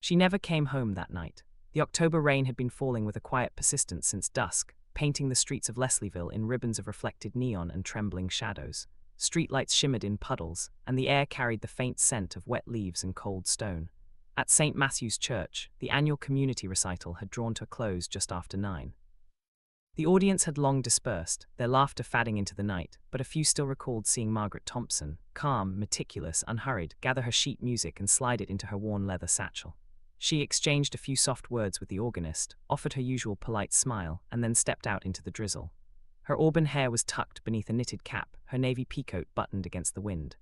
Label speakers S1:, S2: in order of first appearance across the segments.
S1: She never came home that night. The October rain had been falling with a quiet persistence since dusk, painting the streets of Leslieville in ribbons of reflected neon and trembling shadows. Streetlights shimmered in puddles, and the air carried the faint scent of wet leaves and cold stone. At St. Matthew's Church, the annual community recital had drawn to a close just after 9. The audience had long dispersed, their laughter fading into the night, but a few still recalled seeing Margaret Thompson, calm, meticulous, unhurried, gather her sheet music and slide it into her worn leather satchel. She exchanged a few soft words with the organist, offered her usual polite smile, and then stepped out into the drizzle. Her auburn hair was tucked beneath a knitted cap, her navy peacoat buttoned against the wind.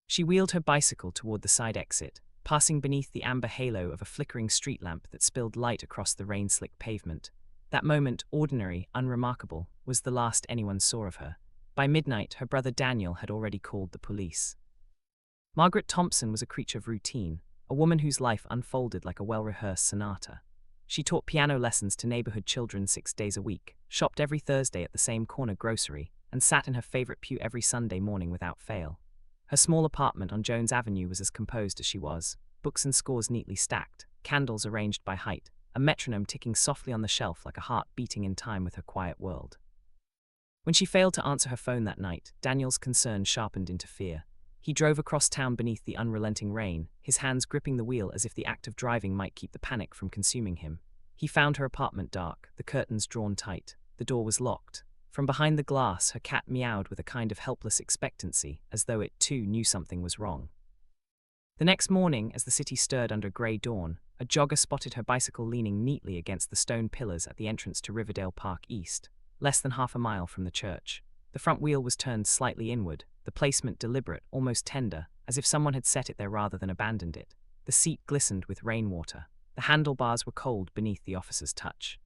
S1: She wheeled her bicycle toward the side exit, passing beneath the amber halo of a flickering street lamp that spilled light across the rain-slick pavement. That moment, ordinary, unremarkable, was the last anyone saw of her. By midnight, her brother Daniel had already called the police. Margaret Thompson was a creature of routine, a woman whose life unfolded like a well-rehearsed sonata. She taught piano lessons to neighborhood children 6 days a week, shopped every Thursday at the same corner grocery, and sat in her favorite pew every Sunday morning without fail. Her small apartment on Jones Avenue was as composed as she was, books and scores neatly stacked, candles arranged by height, a metronome ticking softly on the shelf like a heart beating in time with her quiet world. When she failed to answer her phone that night, Daniel's concern sharpened into fear. He drove across town beneath the unrelenting rain, his hands gripping the wheel as if the act of driving might keep the panic from consuming him. He found her apartment dark, the curtains drawn tight. The door was locked. From behind the glass, her cat meowed with a kind of helpless expectancy, as though it too knew something was wrong. The next morning, as the city stirred under grey dawn, a jogger spotted her bicycle leaning neatly against the stone pillars at the entrance to Riverdale Park East, less than half a mile from the church. The front wheel was turned slightly inward, the placement deliberate, almost tender, as if someone had set it there rather than abandoned it. The seat glistened with rainwater. The handlebars were cold beneath the officer's touch.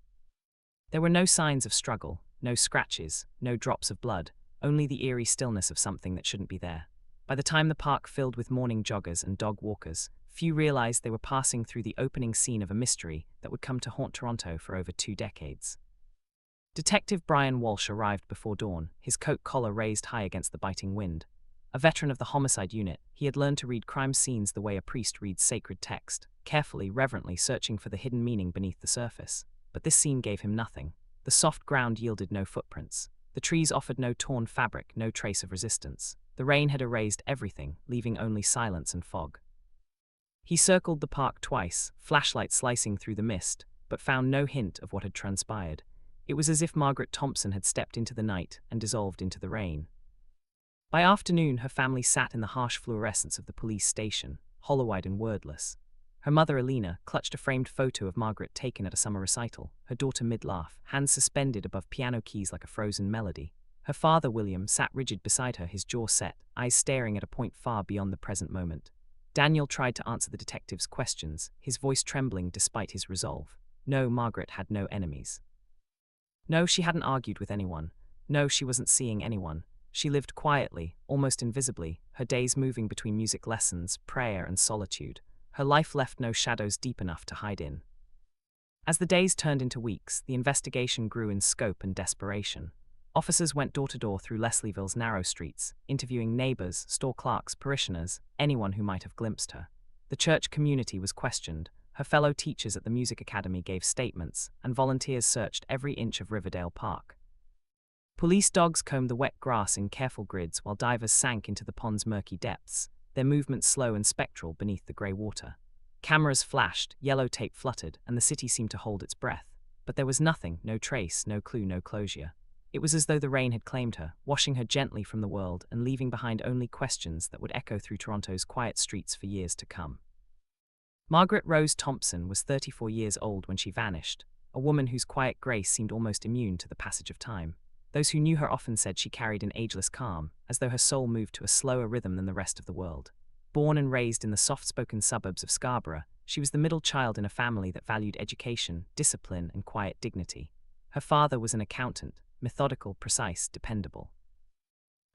S1: There were no signs of struggle, no scratches, no drops of blood, only the eerie stillness of something that shouldn't be there. By the time the park filled with morning joggers and dog walkers, few realized they were passing through the opening scene of a mystery that would come to haunt Toronto for over 2 decades. Detective Brian Walsh arrived before dawn, his coat collar raised high against the biting wind. A veteran of the homicide unit, he had learned to read crime scenes the way a priest reads sacred text, carefully, reverently searching for the hidden meaning beneath the surface. But this scene gave him nothing. The soft ground yielded no footprints. The trees offered no torn fabric, no trace of resistance. The rain had erased everything, leaving only silence and fog. He circled the park twice, flashlight slicing through the mist, but found no hint of what had transpired. It was as if Margaret Thompson had stepped into the night and dissolved into the rain. By afternoon, her family sat in the harsh fluorescence of the police station, hollow-eyed and wordless. Her mother, Alina, clutched a framed photo of Margaret taken at a summer recital, her daughter mid-laugh, hands suspended above piano keys like a frozen melody. Her father, William, sat rigid beside her, his jaw set, eyes staring at a point far beyond the present moment. Daniel tried to answer the detective's questions, his voice trembling despite his resolve. No, Margaret had no enemies. No, she hadn't argued with anyone. No, she wasn't seeing anyone. She lived quietly, almost invisibly, her days moving between music lessons, prayer, and solitude. Her life left no shadows deep enough to hide in. As the days turned into weeks, the investigation grew in scope and desperation. Officers went door to door through Leslieville's narrow streets, interviewing neighbors, store clerks, parishioners, anyone who might have glimpsed her. The church community was questioned. Her fellow teachers at the music academy gave statements, and volunteers searched every inch of Riverdale Park. Police dogs combed the wet grass in careful grids while divers sank into the pond's murky depths, their movements slow and spectral beneath the grey water. Cameras flashed, yellow tape fluttered, and the city seemed to hold its breath. But there was nothing, no trace, no clue, no closure. It was as though the rain had claimed her, washing her gently from the world and leaving behind only questions that would echo through Toronto's quiet streets for years to come. Margaret Rose Thompson was 34 years old when she vanished, a woman whose quiet grace seemed almost immune to the passage of time. Those who knew her often said she carried an ageless calm, as though her soul moved to a slower rhythm than the rest of the world. Born and raised in the soft-spoken suburbs of Scarborough, she was the middle child in a family that valued education, discipline, and quiet dignity. Her father was an accountant, methodical, precise, dependable.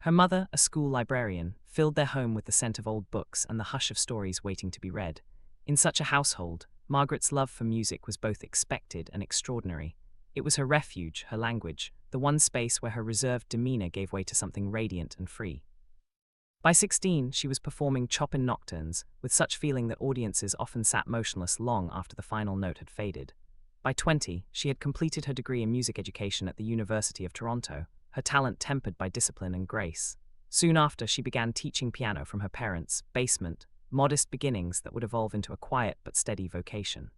S1: Her mother, a school librarian, filled their home with the scent of old books and the hush of stories waiting to be read. In such a household, Margaret's love for music was both expected and extraordinary. It was her refuge, her language, the one space where her reserved demeanor gave way to something radiant and free. By 16, she was performing Chopin nocturnes, with such feeling that audiences often sat motionless long after the final note had faded. By 20, she had completed her degree in music education at the University of Toronto, her talent tempered by discipline and grace. Soon after, she began teaching piano from her parents' basement, modest beginnings that would evolve into a quiet but steady vocation.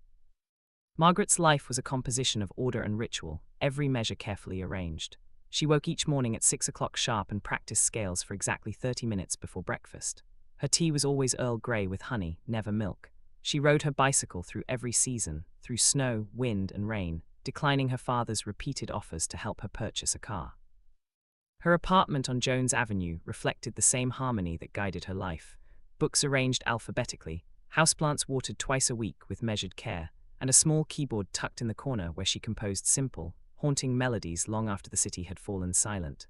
S1: Margaret's life was a composition of order and ritual, every measure carefully arranged. She woke each morning at 6 o'clock sharp and practiced scales for exactly 30 minutes before breakfast. Her tea was always Earl Grey with honey, never milk. She rode her bicycle through every season, through snow, wind, and rain, declining her father's repeated offers to help her purchase a car. Her apartment on Jones Avenue reflected the same harmony that guided her life. Books arranged alphabetically, houseplants watered twice a week with measured care, and a small keyboard tucked in the corner where she composed simple, haunting melodies long after the city had fallen silent.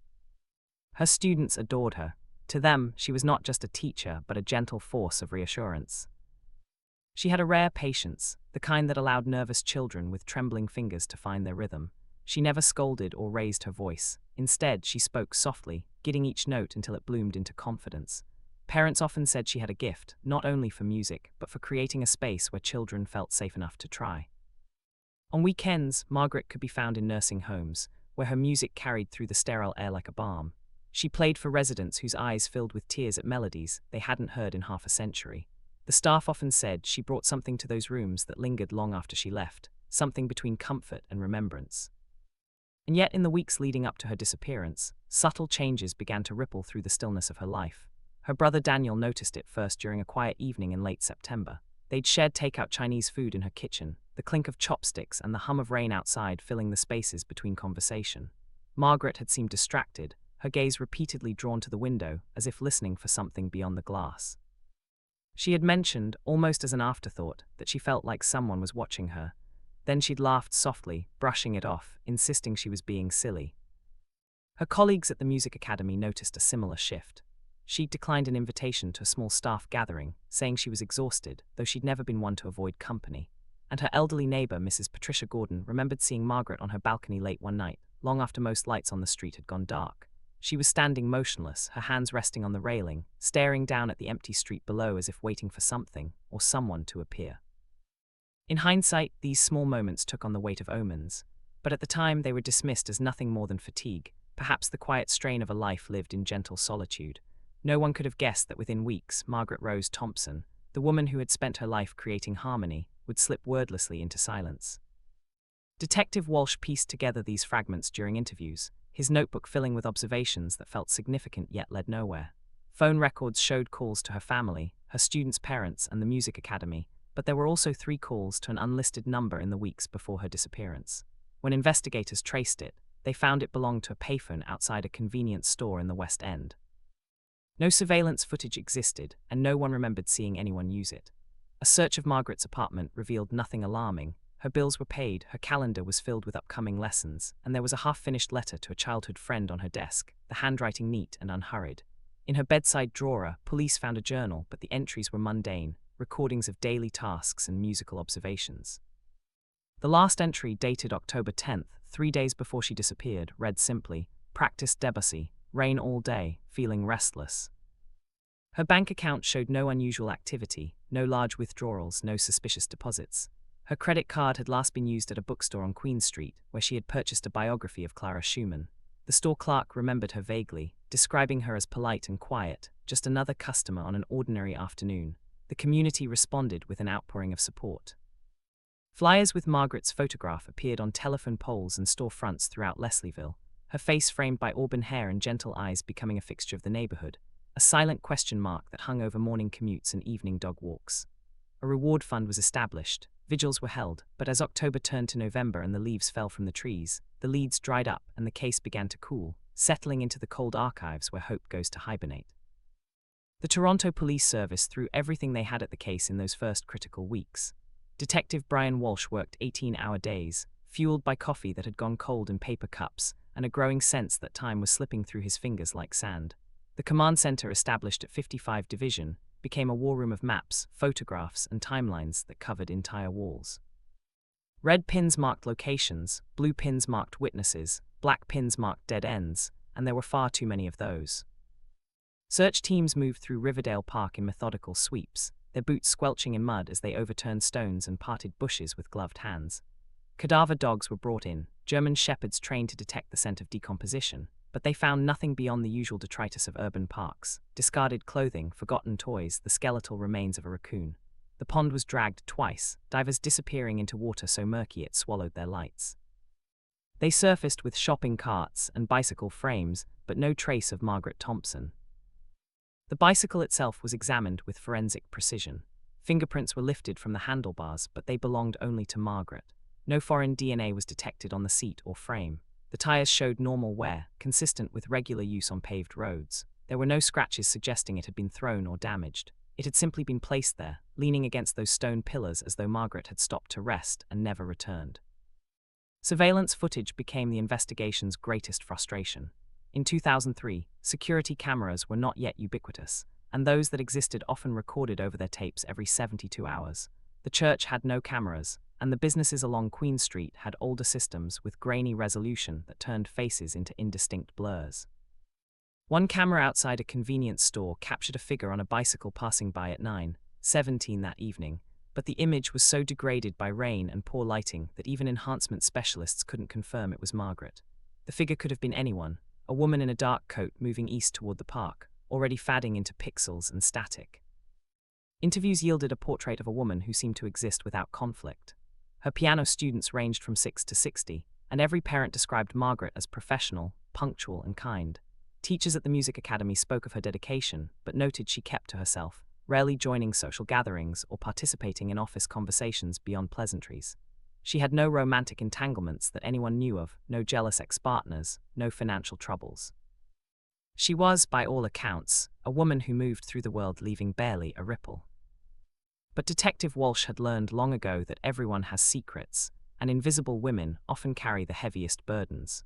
S1: Her students adored her. To them, she was not just a teacher, but a gentle force of reassurance. She had a rare patience, the kind that allowed nervous children with trembling fingers to find their rhythm. She never scolded or raised her voice. Instead, she spoke softly, guiding each note until it bloomed into confidence. Parents often said she had a gift, not only for music, but for creating a space where children felt safe enough to try. On weekends, Margaret could be found in nursing homes, where her music carried through the sterile air like a balm. She played for residents whose eyes filled with tears at melodies they hadn't heard in half a century. The staff often said she brought something to those rooms that lingered long after she left, something between comfort and remembrance. And yet, in the weeks leading up to her disappearance, subtle changes began to ripple through the stillness of her life. Her brother Daniel noticed it first during a quiet evening in late September. They'd shared takeout Chinese food in her kitchen, the clink of chopsticks and the hum of rain outside filling the spaces between conversation. Margaret had seemed distracted, her gaze repeatedly drawn to the window, as if listening for something beyond the glass. She had mentioned, almost as an afterthought, that she felt like someone was watching her. Then she'd laughed softly, brushing it off, insisting she was being silly. Her colleagues at the music academy noticed a similar shift. She'd declined an invitation to a small staff gathering, saying she was exhausted, though she'd never been one to avoid company. And her elderly neighbor, Mrs. Patricia Gordon, remembered seeing Margaret on her balcony late one night, long after most lights on the street had gone dark. She was standing motionless, her hands resting on the railing, staring down at the empty street below as if waiting for something or someone to appear. In hindsight, these small moments took on the weight of omens, but at the time they were dismissed as nothing more than fatigue, perhaps the quiet strain of a life lived in gentle solitude. No one could have guessed that within weeks, Margaret Rose Thompson, the woman who had spent her life creating harmony, would slip wordlessly into silence. Detective Walsh pieced together these fragments during interviews, his notebook filling with observations that felt significant yet led nowhere. Phone records showed calls to her family, her students' parents, and the music academy, but there were also 3 calls to an unlisted number in the weeks before her disappearance. When investigators traced it, they found it belonged to a payphone outside a convenience store in the West End. No surveillance footage existed, and no one remembered seeing anyone use it. A search of Margaret's apartment revealed nothing alarming. Her bills were paid, her calendar was filled with upcoming lessons, and there was a half-finished letter to a childhood friend on her desk, the handwriting neat and unhurried. In her bedside drawer, police found a journal, but the entries were mundane, recordings of daily tasks and musical observations. The last entry, dated October 10th, 3 days before she disappeared, read simply, "Practiced Debussy, rain all day, feeling restless." Her bank account showed no unusual activity, no large withdrawals, no suspicious deposits. Her credit card had last been used at a bookstore on Queen Street, where she had purchased a biography of Clara Schumann. The store clerk remembered her vaguely, describing her as polite and quiet, just another customer on an ordinary afternoon. The community responded with an outpouring of support. Flyers with Margaret's photograph appeared on telephone poles and store fronts throughout Leslieville, her face framed by auburn hair and gentle eyes becoming a fixture of the neighborhood, a silent question mark that hung over morning commutes and evening dog walks. A reward fund was established, vigils were held, but as October turned to November and the leaves fell from the trees, the leads dried up and the case began to cool, settling into the cold archives where hope goes to hibernate. The Toronto Police Service threw everything they had at the case in those first critical weeks. Detective Brian Walsh worked 18-hour days, fueled by coffee that had gone cold in paper cups, and a growing sense that time was slipping through his fingers like sand. The command center established at 55 Division became a war room of maps, photographs, and timelines that covered entire walls. Red pins marked locations, blue pins marked witnesses, black pins marked dead ends, and there were far too many of those. Search teams moved through Riverdale Park in methodical sweeps, their boots squelching in mud as they overturned stones and parted bushes with gloved hands. Cadaver dogs were brought in, German shepherds trained to detect the scent of decomposition, but they found nothing beyond the usual detritus of urban parks: discarded clothing, forgotten toys, the skeletal remains of a raccoon. The pond was dragged twice, divers disappearing into water so murky it swallowed their lights. They surfaced with shopping carts and bicycle frames, but no trace of Margaret Thompson. The bicycle itself was examined with forensic precision. Fingerprints were lifted from the handlebars, but they belonged only to Margaret. No foreign DNA was detected on the seat or frame. The tires showed normal wear, consistent with regular use on paved roads. There were no scratches suggesting it had been thrown or damaged. It had simply been placed there, leaning against those stone pillars as though Margaret had stopped to rest and never returned. Surveillance footage became the investigation's greatest frustration. In 2003, security cameras were not yet ubiquitous, and those that existed often recorded over their tapes every 72 hours. The church had no cameras, and the businesses along Queen Street had older systems with grainy resolution that turned faces into indistinct blurs. One camera outside a convenience store captured a figure on a bicycle passing by at 9:17 that evening, but the image was so degraded by rain and poor lighting that even enhancement specialists couldn't confirm it was Margaret. The figure could have been anyone, a woman in a dark coat moving east toward the park, already fading into pixels and static. Interviews yielded a portrait of a woman who seemed to exist without conflict. Her piano students ranged from 6 to 60, and every parent described Margaret as professional, punctual, and kind. Teachers at the music academy spoke of her dedication, but noted she kept to herself, rarely joining social gatherings or participating in office conversations beyond pleasantries. She had no romantic entanglements that anyone knew of, no jealous ex-partners, no financial troubles. She was, by all accounts, a woman who moved through the world leaving barely a ripple. But Detective Walsh had learned long ago that everyone has secrets, and invisible women often carry the heaviest burdens.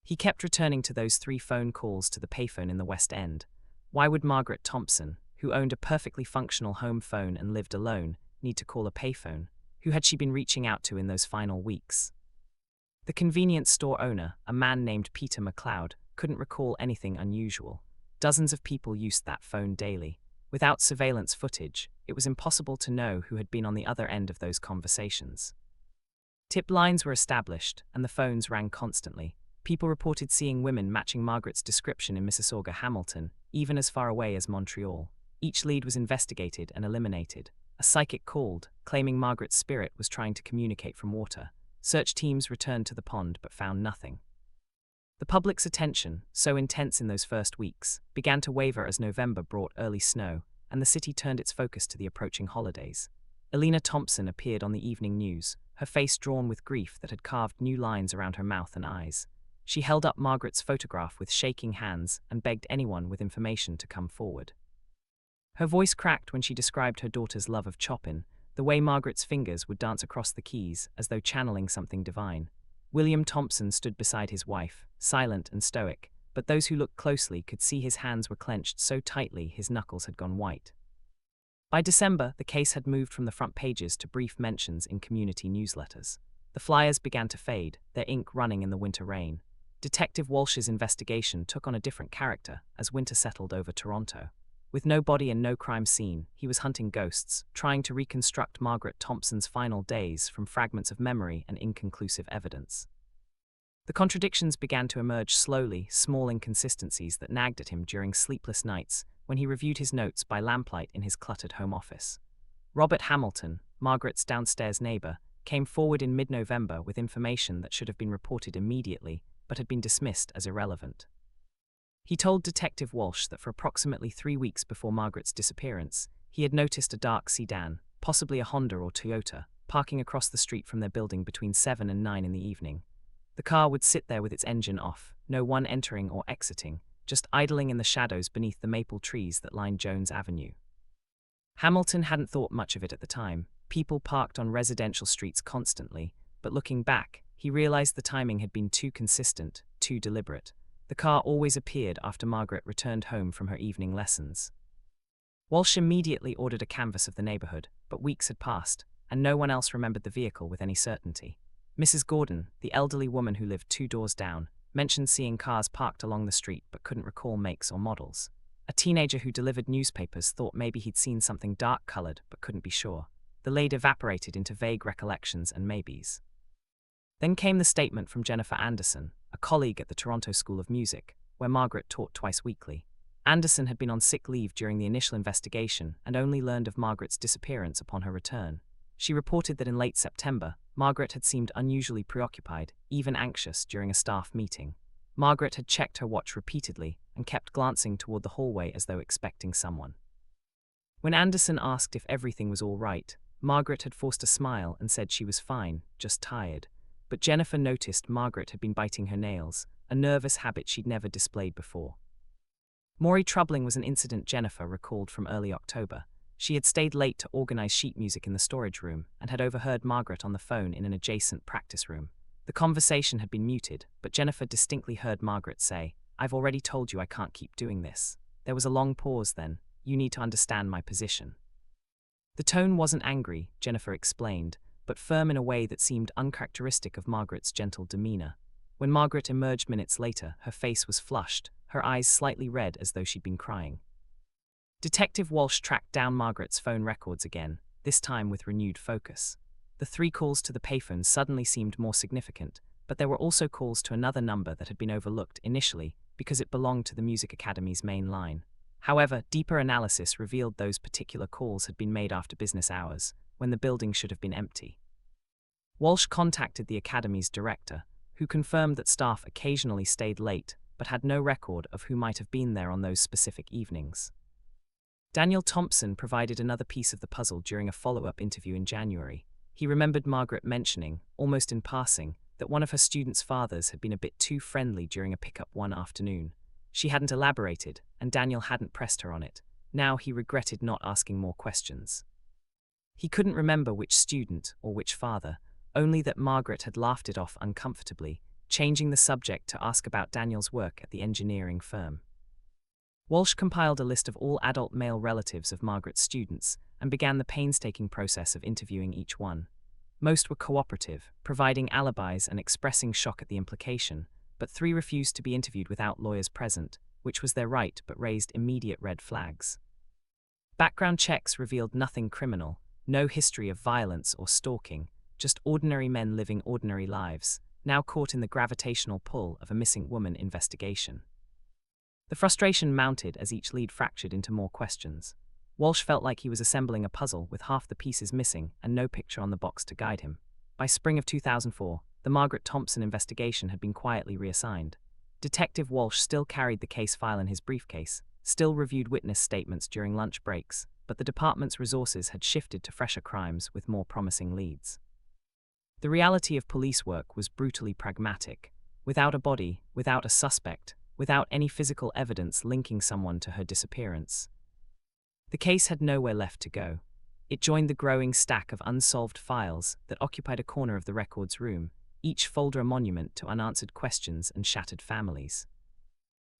S1: He kept returning to those 3 phone calls to the payphone in the West End. Why would Margaret Thompson, who owned a perfectly functional home phone and lived alone, need to call a payphone? Who had she been reaching out to in those final weeks? The convenience store owner, a man named Peter McLeod, couldn't recall anything unusual. Dozens of people used that phone daily. Without surveillance footage, it was impossible to know who had been on the other end of those conversations. Tip lines were established, and the phones rang constantly. People reported seeing women matching Margaret's description in Mississauga, Hamilton, even as far away as Montreal. Each lead was investigated and eliminated. A psychic called, claiming Margaret's spirit was trying to communicate from water. Search teams returned to the pond but found nothing. The public's attention, so intense in those first weeks, began to waver as November brought early snow, and the city turned its focus to the approaching holidays. Elena Thompson appeared on the evening news, her face drawn with grief that had carved new lines around her mouth and eyes. She held up Margaret's photograph with shaking hands and begged anyone with information to come forward. Her voice cracked when she described her daughter's love of Chopin, the way Margaret's fingers would dance across the keys as though channeling something divine. William Thompson stood beside his wife, silent and stoic, but those who looked closely could see his hands were clenched so tightly his knuckles had gone white. By December, the case had moved from the front pages to brief mentions in community newsletters. The flyers began to fade, their ink running in the winter rain. Detective Walsh's investigation took on a different character as winter settled over Toronto. With no body and no crime scene, he was hunting ghosts, trying to reconstruct Margaret Thompson's final days from fragments of memory and inconclusive evidence. The contradictions began to emerge slowly, small inconsistencies that nagged at him during sleepless nights when he reviewed his notes by lamplight in his cluttered home office. Robert Hamilton, Margaret's downstairs neighbor, came forward in mid-November with information that should have been reported immediately, but had been dismissed as irrelevant. He told Detective Walsh that for approximately 3 weeks before Margaret's disappearance, he had noticed a dark sedan, possibly a Honda or Toyota, parking across the street from their building between 7 and 9 in the evening. The car would sit there with its engine off, no one entering or exiting, just idling in the shadows beneath the maple trees that lined Jones Avenue. Hamilton hadn't thought much of it at the time. People parked on residential streets constantly, but looking back, he realized the timing had been too consistent, too deliberate. The car always appeared after Margaret returned home from her evening lessons. Walsh immediately ordered a canvass of the neighborhood, but weeks had passed, and no one else remembered the vehicle with any certainty. Mrs. Gordon, the elderly woman who lived 2 doors down, mentioned seeing cars parked along the street but couldn't recall makes or models. A teenager who delivered newspapers thought maybe he'd seen something dark-colored but couldn't be sure. The lead evaporated into vague recollections and maybes. Then came the statement from Jennifer Anderson, a colleague at the Toronto School of Music, where Margaret taught twice weekly. Anderson had been on sick leave during the initial investigation and only learned of Margaret's disappearance upon her return. She reported that in late September, Margaret had seemed unusually preoccupied, even anxious, during a staff meeting. Margaret had checked her watch repeatedly and kept glancing toward the hallway as though expecting someone. When Anderson asked if everything was all right, Margaret had forced a smile and said she was fine, just tired. But Jennifer noticed Margaret had been biting her nails, a nervous habit she'd never displayed before. More troubling was an incident Jennifer recalled from early October. She had stayed late to organize sheet music in the storage room and had overheard Margaret on the phone in an adjacent practice room. The conversation had been muted, but Jennifer distinctly heard Margaret say, "I've already told you I can't keep doing this." There was a long pause then. "You need to understand my position." The tone wasn't angry, Jennifer explained, but firm in a way that seemed uncharacteristic of Margaret's gentle demeanor. When Margaret emerged minutes later, her face was flushed, her eyes slightly red as though she'd been crying. Detective Walsh tracked down Margaret's phone records again, this time with renewed focus. The 3 calls to the payphone suddenly seemed more significant, but there were also calls to another number that had been overlooked initially because it belonged to the Music Academy's main line. However, deeper analysis revealed those particular calls had been made after business hours, when the building should have been empty. Walsh contacted the Academy's director, who confirmed that staff occasionally stayed late but had no record of who might have been there on those specific evenings. Daniel Thompson provided another piece of the puzzle during a follow-up interview in January. He remembered Margaret mentioning, almost in passing, that one of her students' fathers had been a bit too friendly during a pickup one afternoon. She hadn't elaborated, and Daniel hadn't pressed her on it. Now he regretted not asking more questions. He couldn't remember which student or which father, only that Margaret had laughed it off uncomfortably, changing the subject to ask about Daniel's work at the engineering firm. Walsh compiled a list of all adult male relatives of Margaret's students and began the painstaking process of interviewing each one. Most were cooperative, providing alibis and expressing shock at the implication, but 3 refused to be interviewed without lawyers present, which was their right but raised immediate red flags. Background checks revealed nothing criminal, no history of violence or stalking, just ordinary men living ordinary lives, now caught in the gravitational pull of a missing woman investigation. The frustration mounted as each lead fractured into more questions. Walsh felt like he was assembling a puzzle with half the pieces missing and no picture on the box to guide him. By spring of 2004, the Margaret Thompson investigation had been quietly reassigned. Detective Walsh still carried the case file in his briefcase, still reviewed witness statements during lunch breaks, but the department's resources had shifted to fresher crimes with more promising leads. The reality of police work was brutally pragmatic. Without a body, without a suspect, without any physical evidence linking someone to her disappearance, the case had nowhere left to go. It joined the growing stack of unsolved files that occupied a corner of the records room, each folder a monument to unanswered questions and shattered families.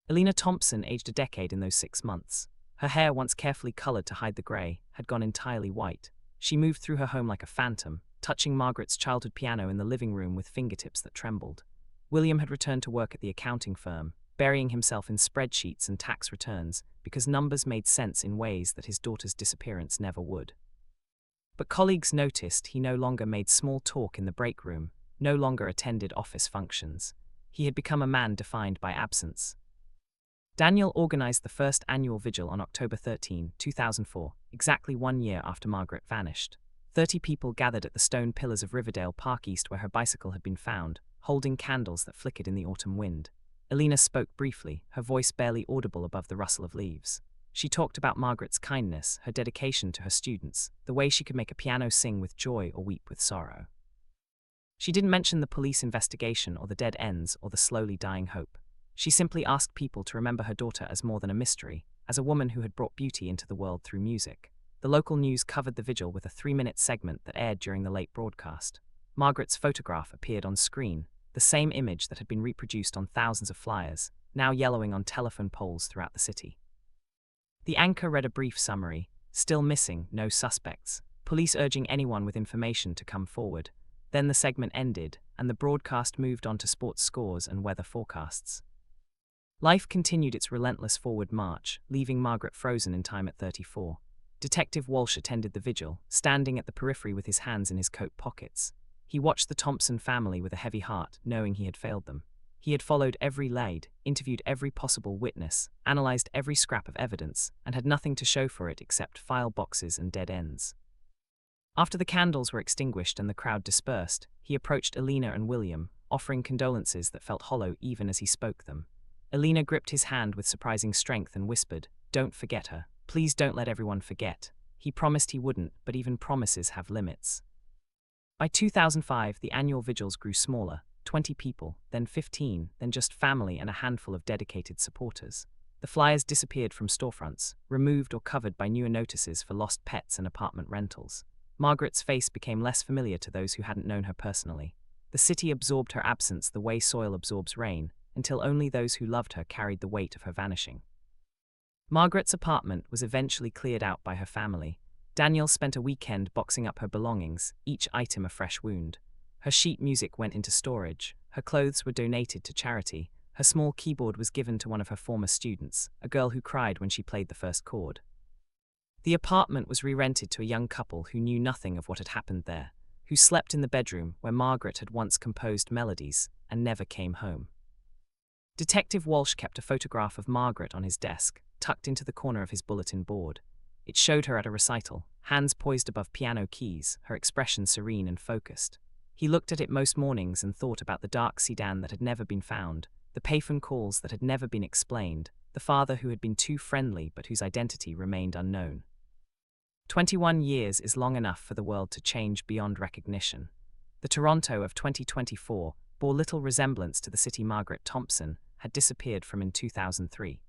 S1: Elena Thompson, aged a decade in those 6 months. Her hair, once carefully colored to hide the gray, had gone entirely white. She moved through her home like a phantom, touching Margaret's childhood piano in the living room with fingertips that trembled. William had returned to work at the accounting firm, burying himself in spreadsheets and tax returns because numbers made sense in ways that his daughter's disappearance never would. But colleagues noticed he no longer made small talk in the break room, no longer attended office functions. He had become a man defined by absence. Daniel organized the first annual vigil on October 13, 2004, exactly 1 year after Margaret vanished. 30 people gathered at the stone pillars of Riverdale Park East where her bicycle had been found, holding candles that flickered in the autumn wind. Elena spoke briefly, her voice barely audible above the rustle of leaves. She talked about Margaret's kindness, her dedication to her students, the way she could make a piano sing with joy or weep with sorrow. She didn't mention the police investigation or the dead ends or the slowly dying hope. She simply asked people to remember her daughter as more than a mystery, as a woman who had brought beauty into the world through music. The local news covered the vigil with a 3-minute segment that aired during the late broadcast. Margaret's photograph appeared on screen, the same image that had been reproduced on thousands of flyers, now yellowing on telephone poles throughout the city. The anchor read a brief summary: still missing, no suspects. Police urging anyone with information to come forward. Then the segment ended, and the broadcast moved on to sports scores and weather forecasts. Life continued its relentless forward march, leaving Margaret frozen in time at 34. Detective Walsh attended the vigil, standing at the periphery with his hands in his coat pockets. He watched the Thompson family with a heavy heart, knowing he had failed them. He had followed every lead, interviewed every possible witness, analyzed every scrap of evidence, and had nothing to show for it except file boxes and dead ends. After the candles were extinguished and the crowd dispersed, he approached Elena and William, offering condolences that felt hollow even as he spoke them. Elena gripped his hand with surprising strength and whispered, "Don't forget her. Please don't let everyone forget." He promised he wouldn't, but even promises have limits. By 2005, the annual vigils grew smaller, 20 people, then 15, then just family and a handful of dedicated supporters. The flyers disappeared from storefronts, removed or covered by newer notices for lost pets and apartment rentals. Margaret's face became less familiar to those who hadn't known her personally. The city absorbed her absence the way soil absorbs rain, until only those who loved her carried the weight of her vanishing. Margaret's apartment was eventually cleared out by her family. Danielle spent a weekend boxing up her belongings, each item a fresh wound. Her sheet music went into storage, her clothes were donated to charity, her small keyboard was given to one of her former students, a girl who cried when she played the first chord. The apartment was re-rented to a young couple who knew nothing of what had happened there, who slept in the bedroom where Margaret had once composed melodies and never came home. Detective Walsh kept a photograph of Margaret on his desk, tucked into the corner of his bulletin board. It showed her at a recital, hands poised above piano keys, her expression serene and focused. He looked at it most mornings and thought about the dark sedan that had never been found, the payphone calls that had never been explained, the father who had been too friendly but whose identity remained unknown. 21 years is long enough for the world to change beyond recognition. The Toronto of 2024 bore little resemblance to the city Margaret Thompson had disappeared from in 2003.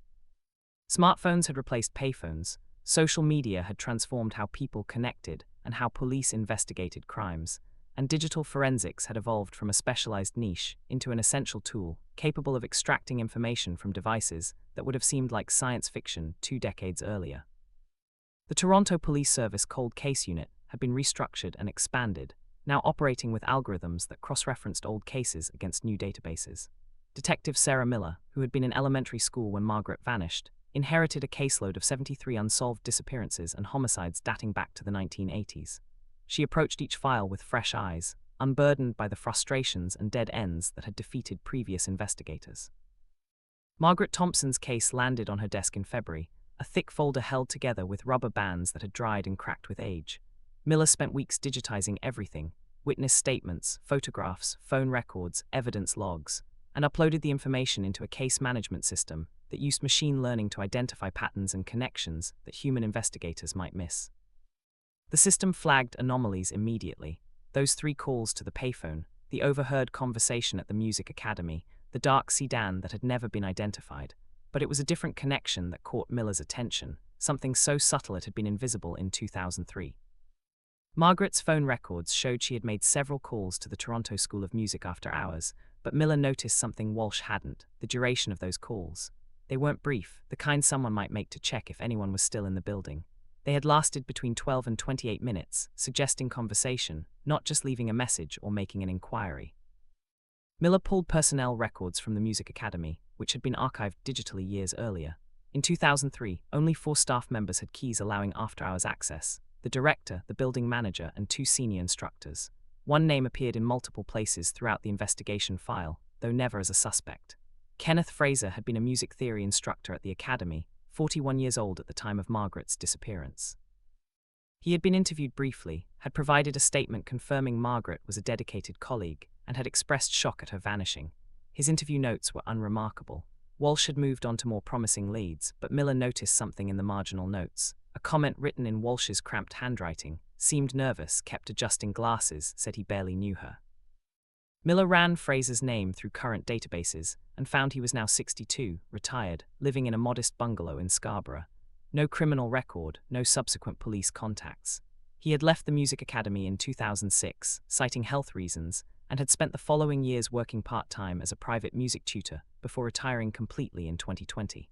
S1: Smartphones had replaced payphones, social media had transformed how people connected and how police investigated crimes, and digital forensics had evolved from a specialized niche into an essential tool capable of extracting information from devices that would have seemed like science fiction 2 decades earlier. The Toronto Police Service Cold Case Unit had been restructured and expanded, now operating with algorithms that cross-referenced old cases against new databases. Detective Sarah Miller, who had been in elementary school when Margaret vanished, inherited a caseload of 73 unsolved disappearances and homicides dating back to the 1980s. She approached each file with fresh eyes, unburdened by the frustrations and dead ends that had defeated previous investigators. Margaret Thompson's case landed on her desk in February, a thick folder held together with rubber bands that had dried and cracked with age. Miller spent weeks digitizing everything: witness statements, photographs, phone records, evidence logs, and uploaded the information into a case management system that used machine learning to identify patterns and connections that human investigators might miss. The system flagged anomalies immediately: those 3 calls to the payphone, the overheard conversation at the music academy, the dark sedan that had never been identified. But it was a different connection that caught Miller's attention, something so subtle it had been invisible in 2003. Margaret's phone records showed she had made several calls to the Toronto School of Music after hours, but Miller noticed something Walsh hadn't: the duration of those calls. They weren't brief, the kind someone might make to check if anyone was still in the building. They had lasted between 12 and 28 minutes, suggesting conversation, not just leaving a message or making an inquiry. Miller pulled personnel records from the Music Academy, which had been archived digitally years earlier. In 2003, only 4 staff members had keys allowing after-hours access: the director, the building manager, and 2 senior instructors. One name appeared in multiple places throughout the investigation file, though never as a suspect. Kenneth Fraser had been a music theory instructor at the academy, 41 years old at the time of Margaret's disappearance. He had been interviewed briefly, had provided a statement confirming Margaret was a dedicated colleague, and had expressed shock at her vanishing. His interview notes were unremarkable. Walsh had moved on to more promising leads, but Miller noticed something in the marginal notes. A comment written in Walsh's cramped handwriting: "Seemed nervous, kept adjusting glasses, said he barely knew her." Miller ran Fraser's name through current databases and found he was now 62, retired, living in a modest bungalow in Scarborough. No criminal record, no subsequent police contacts. He had left the Music Academy in 2006, citing health reasons, and had spent the following years working part-time as a private music tutor before retiring completely in 2020.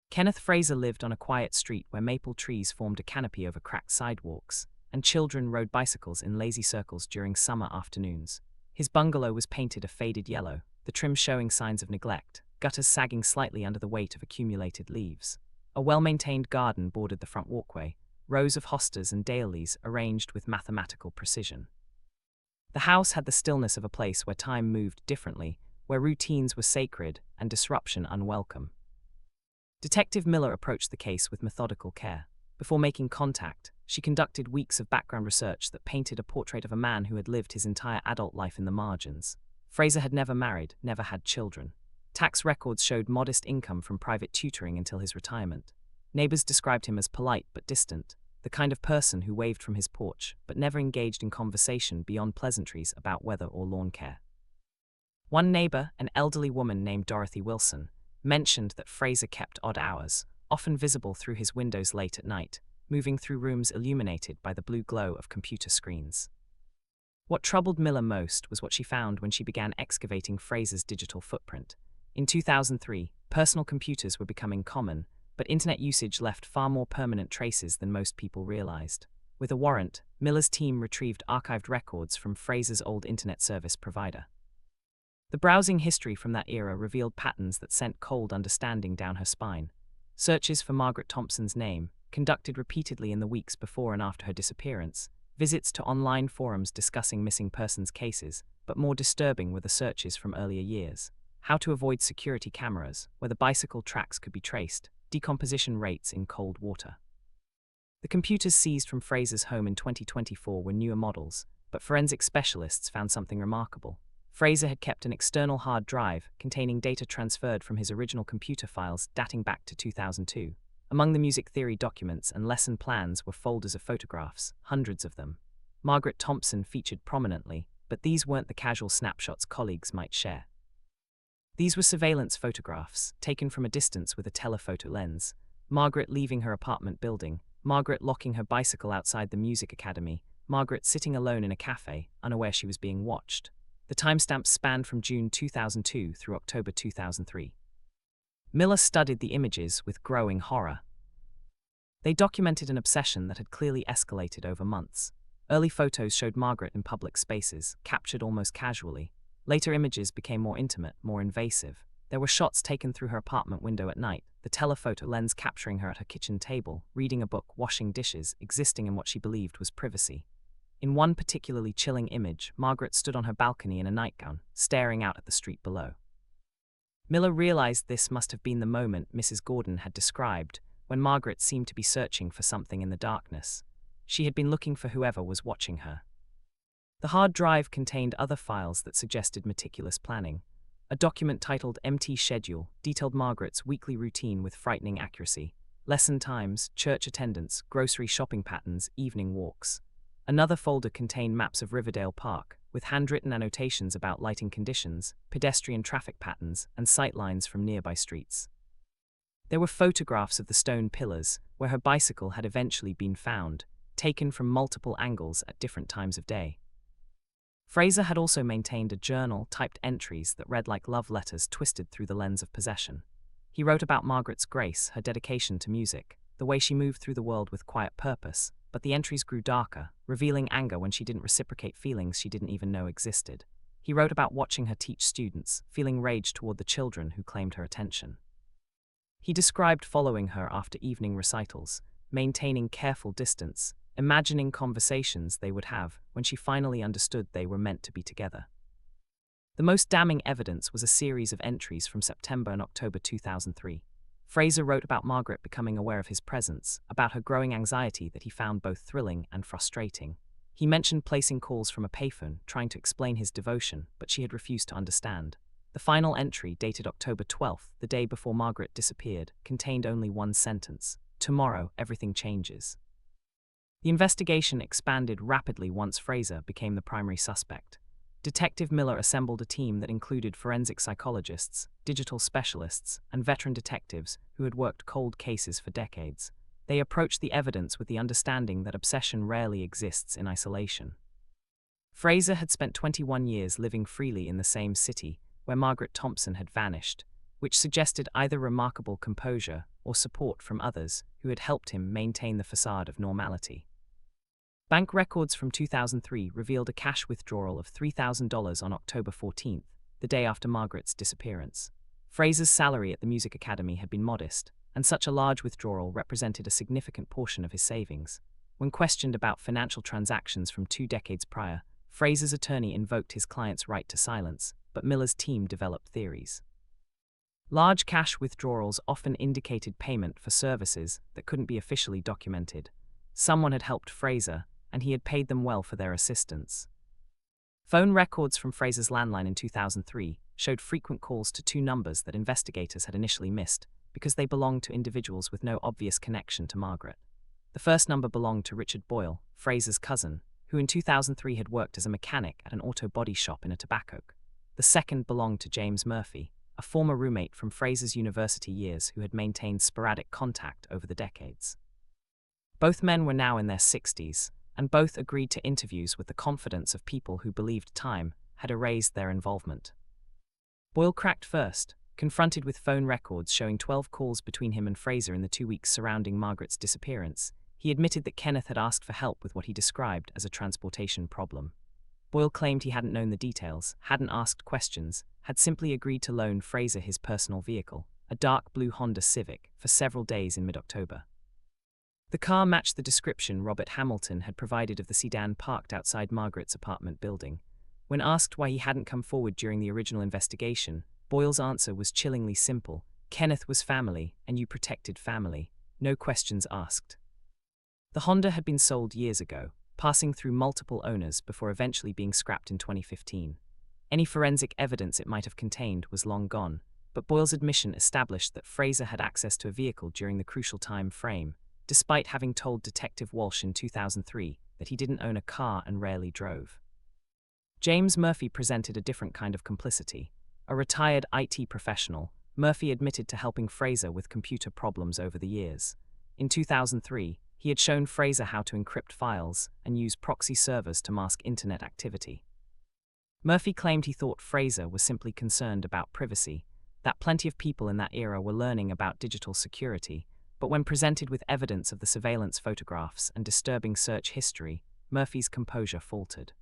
S1: Kenneth Fraser lived on a quiet street where maple trees formed a canopy over cracked sidewalks, and children rode bicycles in lazy circles during summer afternoons. His bungalow was painted a faded yellow, the trim showing signs of neglect, gutters sagging slightly under the weight of accumulated leaves. A well-maintained garden bordered the front walkway, rows of hostas and dahlias arranged with mathematical precision. The house had the stillness of a place where time moved differently, where routines were sacred and disruption unwelcome. Detective Miller approached the case with methodical care. Before making contact, she conducted weeks of background research that painted a portrait of a man who had lived his entire adult life in the margins. Fraser had never married, never had children. Tax records showed modest income from private tutoring until his retirement. Neighbors described him as polite but distant, the kind of person who waved from his porch but never engaged in conversation beyond pleasantries about weather or lawn care. One neighbor, an elderly woman named Dorothy Wilson, mentioned that Fraser kept odd hours, often visible through his windows late at night, moving through rooms illuminated by the blue glow of computer screens. What troubled Miller most was what she found when she began excavating Fraser's digital footprint. In 2003, personal computers were becoming common, but internet usage left far more permanent traces than most people realized. With a warrant, Miller's team retrieved archived records from Fraser's old internet service provider. The browsing history from that era revealed patterns that sent cold understanding down her spine. Searches for Margaret Thompson's name, conducted repeatedly in the weeks before and after her disappearance, visits to online forums discussing missing persons cases, but more disturbing were the searches from earlier years. How to avoid security cameras, whether bicycle tracks could be traced, decomposition rates in cold water. The computers seized from Fraser's home in 2024 were newer models, but forensic specialists found something remarkable. Fraser had kept an external hard drive containing data transferred from his original computer files dating back to 2002. Among the music theory documents and lesson plans were folders of photographs, hundreds of them. Margaret Thompson featured prominently, but these weren't the casual snapshots colleagues might share. These were surveillance photographs, taken from a distance with a telephoto lens. Margaret leaving her apartment building, Margaret locking her bicycle outside the music academy, Margaret sitting alone in a cafe, unaware she was being watched. The timestamps spanned from June 2002 through October 2003. Miller studied the images with growing horror. They documented an obsession that had clearly escalated over months. Early photos showed Margaret in public spaces, captured almost casually. Later images became more intimate, more invasive. There were shots taken through her apartment window at night, the telephoto lens capturing her at her kitchen table, reading a book, washing dishes, existing in what she believed was privacy. In one particularly chilling image, Margaret stood on her balcony in a nightgown, staring out at the street below. Miller realized this must have been the moment Mrs. Gordon had described, when Margaret seemed to be searching for something in the darkness. She had been looking for whoever was watching her. The hard drive contained other files that suggested meticulous planning. A document titled Empty Schedule detailed Margaret's weekly routine with frightening accuracy. Lesson times, church attendance, grocery shopping patterns, evening walks. Another folder contained maps of Riverdale Park, with handwritten annotations about lighting conditions, pedestrian traffic patterns, and sightlines from nearby streets. There were photographs of the stone pillars, where her bicycle had eventually been found, taken from multiple angles at different times of day. Fraser had also maintained a journal, typed entries that read like love letters twisted through the lens of possession. He wrote about Margaret's grace, her dedication to music, the way she moved through the world with quiet purpose, but the entries grew darker, revealing anger when she didn't reciprocate feelings she didn't even know existed. He wrote about watching her teach students, feeling rage toward the children who claimed her attention. He described following her after evening recitals, maintaining careful distance, imagining conversations they would have when she finally understood they were meant to be together. The most damning evidence was a series of entries from September and October 2003. Fraser wrote about Margaret becoming aware of his presence, about her growing anxiety that he found both thrilling and frustrating. He mentioned placing calls from a payphone, trying to explain his devotion, but she had refused to understand. The final entry, dated October 12th, the day before Margaret disappeared, contained only one sentence: "Tomorrow, everything changes." The investigation expanded rapidly once Fraser became the primary suspect. Detective Miller assembled a team that included forensic psychologists, digital specialists, and veteran detectives who had worked cold cases for decades. They approached the evidence with the understanding that obsession rarely exists in isolation. Fraser had spent 21 years living freely in the same city where Margaret Thompson had vanished, which suggested either remarkable composure or support from others who had helped him maintain the facade of normality. Bank records from 2003 revealed a cash withdrawal of $3,000 on October 14th, the day after Margaret's disappearance. Fraser's salary at the music academy had been modest, and such a large withdrawal represented a significant portion of his savings. When questioned about financial transactions from 2 decades prior, Fraser's attorney invoked his client's right to silence, but Miller's team developed theories. Large cash withdrawals often indicated payment for services that couldn't be officially documented. Someone had helped Fraser, and he had paid them well for their assistance. Phone records from Fraser's landline in 2003 showed frequent calls to 2 numbers that investigators had initially missed because they belonged to individuals with no obvious connection to Margaret. The first number belonged to Richard Boyle, Fraser's cousin, who in 2003 had worked as a mechanic at an auto body shop in Etobicoke. The second belonged to James Murphy, a former roommate from Fraser's university years who had maintained sporadic contact over the decades. Both men were now in their 60s, and both agreed to interviews with the confidence of people who believed time had erased their involvement. Boyle cracked first, confronted with phone records showing 12 calls between him and Fraser in the 2 weeks surrounding Margaret's disappearance. He admitted that Kenneth had asked for help with what he described as a transportation problem. Boyle claimed he hadn't known the details, hadn't asked questions, had simply agreed to loan Fraser his personal vehicle, a dark blue Honda Civic, for several days in mid-October. The car matched the description Robert Hamilton had provided of the sedan parked outside Margaret's apartment building. When asked why he hadn't come forward during the original investigation, Boyle's answer was chillingly simple: Kenneth was family, and you protected family. No questions asked. The Honda had been sold years ago, passing through multiple owners before eventually being scrapped in 2015. Any forensic evidence it might have contained was long gone, but Boyle's admission established that Fraser had access to a vehicle during the crucial time frame, despite having told Detective Walsh in 2003 that he didn't own a car and rarely drove. James Murphy presented a different kind of complicity. A retired IT professional, Murphy admitted to helping Fraser with computer problems over the years. In 2003, he had shown Fraser how to encrypt files and use proxy servers to mask internet activity. Murphy claimed he thought Fraser was simply concerned about privacy, that plenty of people in that era were learning about digital security, but when presented with evidence of the surveillance photographs and disturbing search history, Murphy's composure faltered.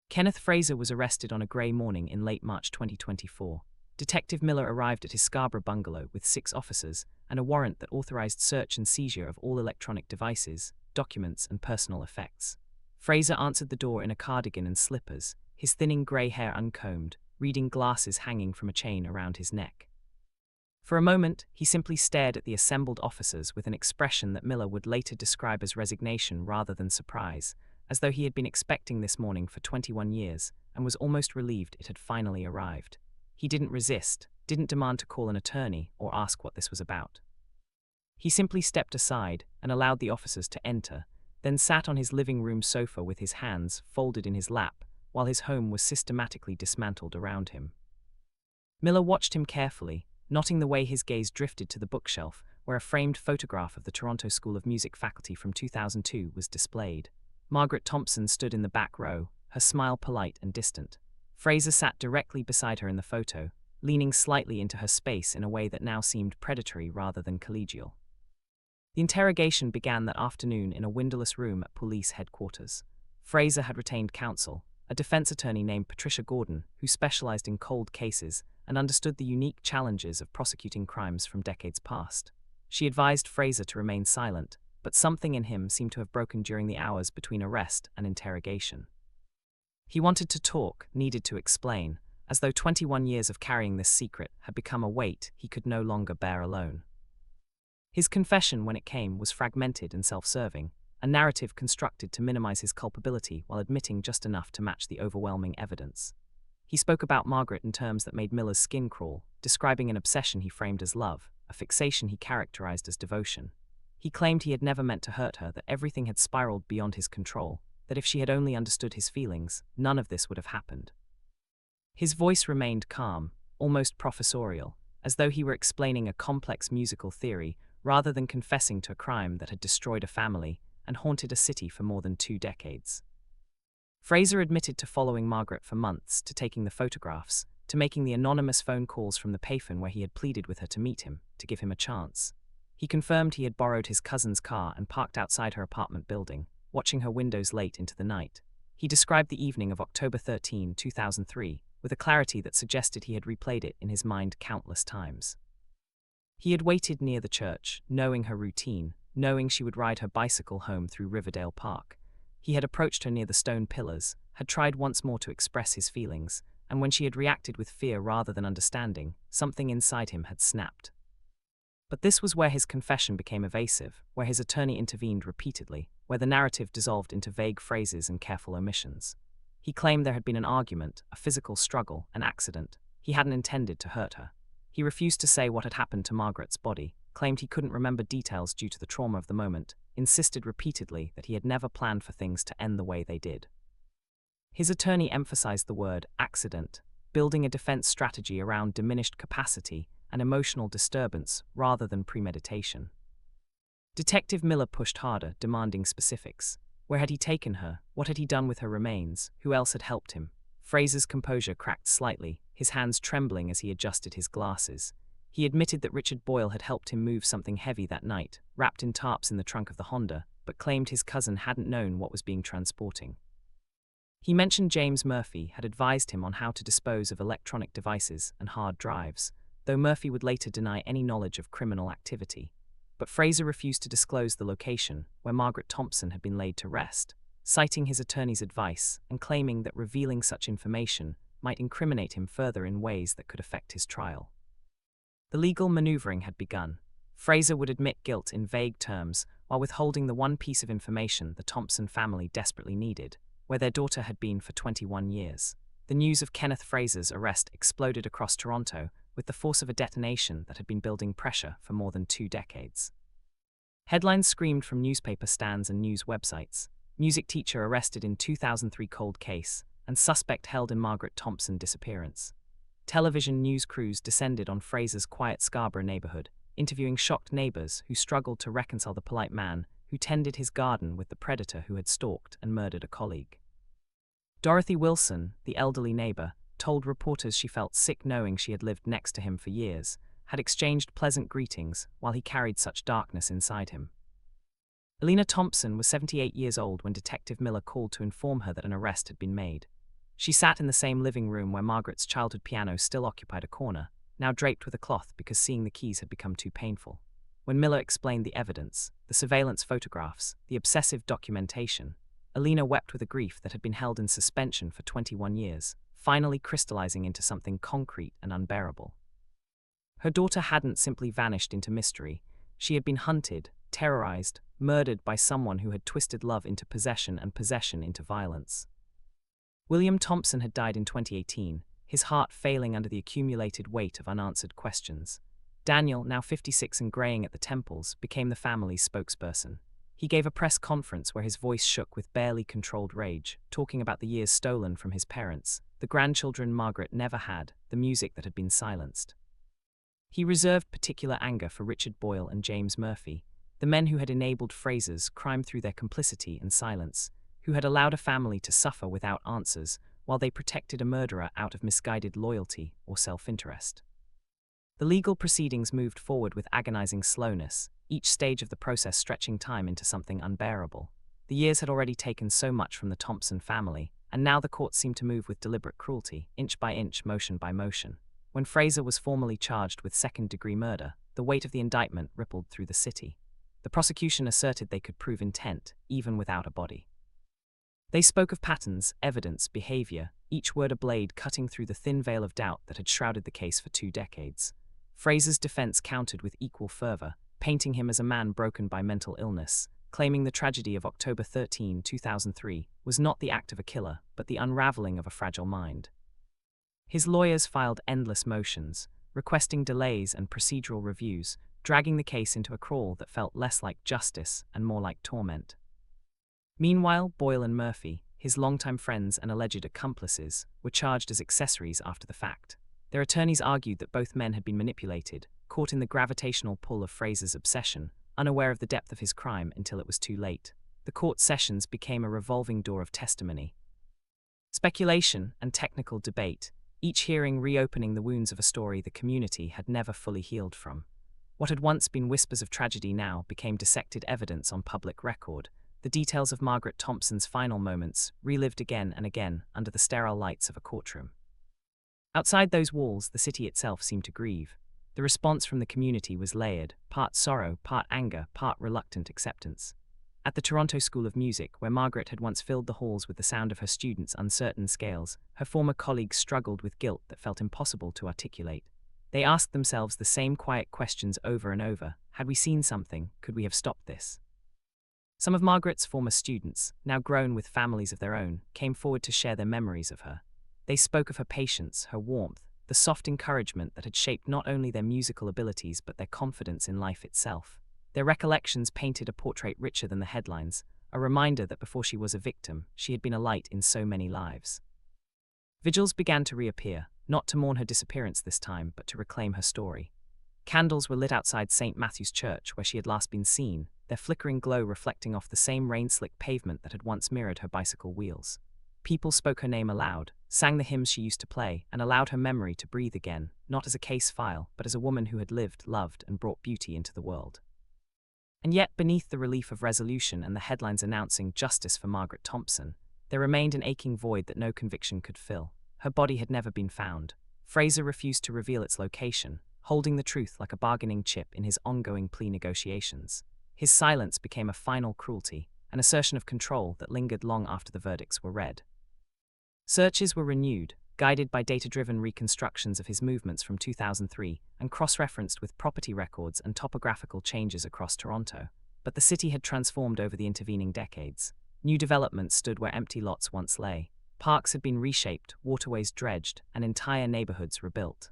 S1: Kenneth Fraser was arrested on a grey morning in late March 2024. Detective Miller arrived at his Scarborough bungalow with 6 officers and a warrant that authorized search and seizure of all electronic devices, documents, and personal effects. Fraser answered the door in a cardigan and slippers, his thinning grey hair uncombed, reading glasses hanging from a chain around his neck. For a moment, he simply stared at the assembled officers with an expression that Miller would later describe as resignation rather than surprise, as though he had been expecting this morning for 21 years and was almost relieved it had finally arrived. He didn't resist, didn't demand to call an attorney or ask what this was about. He simply stepped aside and allowed the officers to enter, then sat on his living room sofa with his hands folded in his lap while his home was systematically dismantled around him. Miller watched him carefully, noting the way his gaze drifted to the bookshelf where a framed photograph of the Toronto School of Music faculty from 2002 was displayed. Margaret Thompson stood in the back row, her smile polite and distant. Fraser sat directly beside her in the photo, leaning slightly into her space in a way that now seemed predatory rather than collegial. The interrogation began that afternoon in a windowless room at police headquarters. Fraser had retained counsel, a defense attorney named Patricia Gordon, who specialized in cold cases and understood the unique challenges of prosecuting crimes from decades past. She advised Fraser to remain silent, but something in him seemed to have broken during the hours between arrest and interrogation. He wanted to talk, needed to explain, as though 21 years of carrying this secret had become a weight he could no longer bear alone. His confession, when it came, was fragmented and self-serving, a narrative constructed to minimize his culpability while admitting just enough to match the overwhelming evidence. He spoke about Margaret in terms that made Miller's skin crawl, describing an obsession he framed as love, a fixation he characterized as devotion. He claimed he had never meant to hurt her, that everything had spiraled beyond his control, that if she had only understood his feelings, none of this would have happened. His voice remained calm, almost professorial, as though he were explaining a complex musical theory rather than confessing to a crime that had destroyed a family and haunted a city for more than 2 decades. Fraser admitted to following Margaret for months, to taking the photographs, to making the anonymous phone calls from the payphone where he had pleaded with her to meet him, to give him a chance. He confirmed he had borrowed his cousin's car and parked outside her apartment building, watching her windows late into the night. He described the evening of October 13, 2003, with a clarity that suggested he had replayed it in his mind countless times. He had waited near the church, knowing her routine, knowing she would ride her bicycle home through Riverdale Park. He had approached her near the stone pillars, had tried once more to express his feelings, and when she had reacted with fear rather than understanding, something inside him had snapped. But this was where his confession became evasive, where his attorney intervened repeatedly, where the narrative dissolved into vague phrases and careful omissions. He claimed there had been an argument, a physical struggle, an accident. He hadn't intended to hurt her. He refused to say what had happened to Margaret's body, claimed he couldn't remember details due to the trauma of the moment, insisted repeatedly that he had never planned for things to end the way they did. His attorney emphasized the word accident, building a defense strategy around diminished capacity and emotional disturbance rather than premeditation. Detective Miller pushed harder, demanding specifics. Where had he taken her? What had he done with her remains? Who else had helped him? Fraser's composure cracked slightly, his hands trembling as he adjusted his glasses. He admitted that Richard Boyle had helped him move something heavy that night, wrapped in tarps in the trunk of the Honda, but claimed his cousin hadn't known what was being transporting. He mentioned James Murphy had advised him on how to dispose of electronic devices and hard drives, though Murphy would later deny any knowledge of criminal activity. But Fraser refused to disclose the location where Margaret Thompson had been laid to rest, citing his attorney's advice and claiming that revealing such information might incriminate him further in ways that could affect his trial. The legal maneuvering had begun. Fraser would admit guilt in vague terms while withholding the one piece of information the Thompson family desperately needed, where their daughter had been for 21 years. The news of Kenneth Fraser's arrest exploded across Toronto with the force of a detonation that had been building pressure for more than 2 decades. Headlines screamed from newspaper stands and news websites. Music teacher arrested in 2003 cold case, and suspect held in Margaret Thompson disappearance. Television news crews descended on Fraser's quiet Scarborough neighborhood, interviewing shocked neighbors who struggled to reconcile the polite man who tended his garden with the predator who had stalked and murdered a colleague. Dorothy Wilson, the elderly neighbor, told reporters she felt sick knowing she had lived next to him for years, had exchanged pleasant greetings while he carried such darkness inside him. Alina Thompson was 78 years old when Detective Miller called to inform her that an arrest had been made. She sat in the same living room where Margaret's childhood piano still occupied a corner, now draped with a cloth because seeing the keys had become too painful. When Miller explained the evidence, the surveillance photographs, the obsessive documentation, Alina wept with a grief that had been held in suspension for 21 years, finally crystallizing into something concrete and unbearable. Her daughter hadn't simply vanished into mystery. She had been hunted, terrorized, murdered by someone who had twisted love into possession and possession into violence. William Thompson had died in 2018, his heart failing under the accumulated weight of unanswered questions. Daniel, now 56 and graying at the temples, became the family's spokesperson. He gave a press conference where his voice shook with barely controlled rage, talking about the years stolen from his parents, the grandchildren Margaret never had, the music that had been silenced. He reserved particular anger for Richard Boyle and James Murphy, the men who had enabled Fraser's crime through their complicity and silence, who had allowed a family to suffer without answers while they protected a murderer out of misguided loyalty or self-interest. The legal proceedings moved forward with agonizing slowness, each stage of the process stretching time into something unbearable. The years had already taken so much from the Thompson family, and now the court seemed to move with deliberate cruelty, inch by inch, motion by motion. When Fraser was formally charged with second-degree murder, the weight of the indictment rippled through the city. The prosecution asserted they could prove intent, even without a body. They spoke of patterns, evidence, behavior, each word a blade cutting through the thin veil of doubt that had shrouded the case for 2 decades. Fraser's defense countered with equal fervor, painting him as a man broken by mental illness, claiming the tragedy of October 13, 2003, was not the act of a killer, but the unraveling of a fragile mind. His lawyers filed endless motions, requesting delays and procedural reviews, dragging the case into a crawl that felt less like justice and more like torment. Meanwhile, Boyle and Murphy, his longtime friends and alleged accomplices, were charged as accessories after the fact. Their attorneys argued that both men had been manipulated, caught in the gravitational pull of Fraser's obsession, unaware of the depth of his crime until it was too late. The court sessions became a revolving door of testimony, speculation, and technical debate, each hearing reopening the wounds of a story the community had never fully healed from. What had once been whispers of tragedy now became dissected evidence on public record, the details of Margaret Thompson's final moments relived again and again under the sterile lights of a courtroom. Outside those walls, the city itself seemed to grieve. The response from the community was layered, part sorrow, part anger, part reluctant acceptance. At the Toronto School of Music, where Margaret had once filled the halls with the sound of her students' uncertain scales, her former colleagues struggled with guilt that felt impossible to articulate. They asked themselves the same quiet questions over and over. Had we seen something? Could we have stopped this? Some of Margaret's former students, now grown with families of their own, came forward to share their memories of her. They spoke of her patience, her warmth, the soft encouragement that had shaped not only their musical abilities but their confidence in life itself. Their recollections painted a portrait richer than the headlines, a reminder that before she was a victim, she had been a light in so many lives. Vigils began to reappear, not to mourn her disappearance this time, but to reclaim her story. Candles were lit outside St. Matthew's Church, where she had last been seen, their flickering glow reflecting off the same rain-slicked pavement that had once mirrored her bicycle wheels. People spoke her name aloud, sang the hymns she used to play, and allowed her memory to breathe again, not as a case file, but as a woman who had lived, loved, and brought beauty into the world. And yet, beneath the relief of resolution and the headlines announcing justice for Margaret Thompson, there remained an aching void that no conviction could fill. Her body had never been found. Fraser refused to reveal its location, holding the truth like a bargaining chip in his ongoing plea negotiations. His silence became a final cruelty, an assertion of control that lingered long after the verdicts were read. Searches were renewed, guided by data-driven reconstructions of his movements from 2003 and cross-referenced with property records and topographical changes across Toronto. But the city had transformed over the intervening decades. New developments stood where empty lots once lay. Parks had been reshaped, waterways dredged, and entire neighborhoods rebuilt.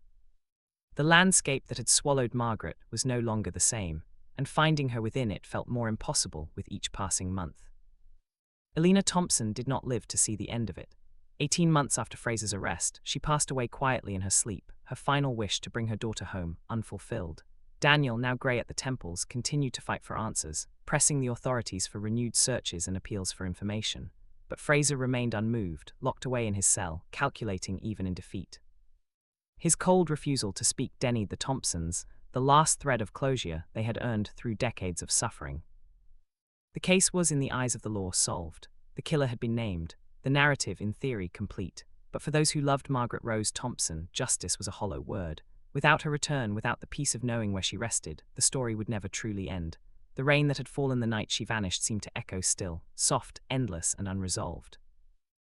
S1: The landscape that had swallowed Margaret was no longer the same, and finding her within it felt more impossible with each passing month. Elena Thompson did not live to see the end of it. 18 months after Fraser's arrest, she passed away quietly in her sleep, her final wish to bring her daughter home, unfulfilled. Daniel, now grey at the temples, continued to fight for answers, pressing the authorities for renewed searches and appeals for information. But Fraser remained unmoved, locked away in his cell, calculating even in defeat. His cold refusal to speak denied the Thompsons, the last thread of closure they had earned through decades of suffering. The case was, in the eyes of the law, solved. The killer had been named. The narrative, in theory, complete. But for those who loved Margaret Rose Thompson, justice was a hollow word. Without her return, without the peace of knowing where she rested, the story would never truly end. The rain that had fallen the night she vanished seemed to echo still, soft, endless, and unresolved.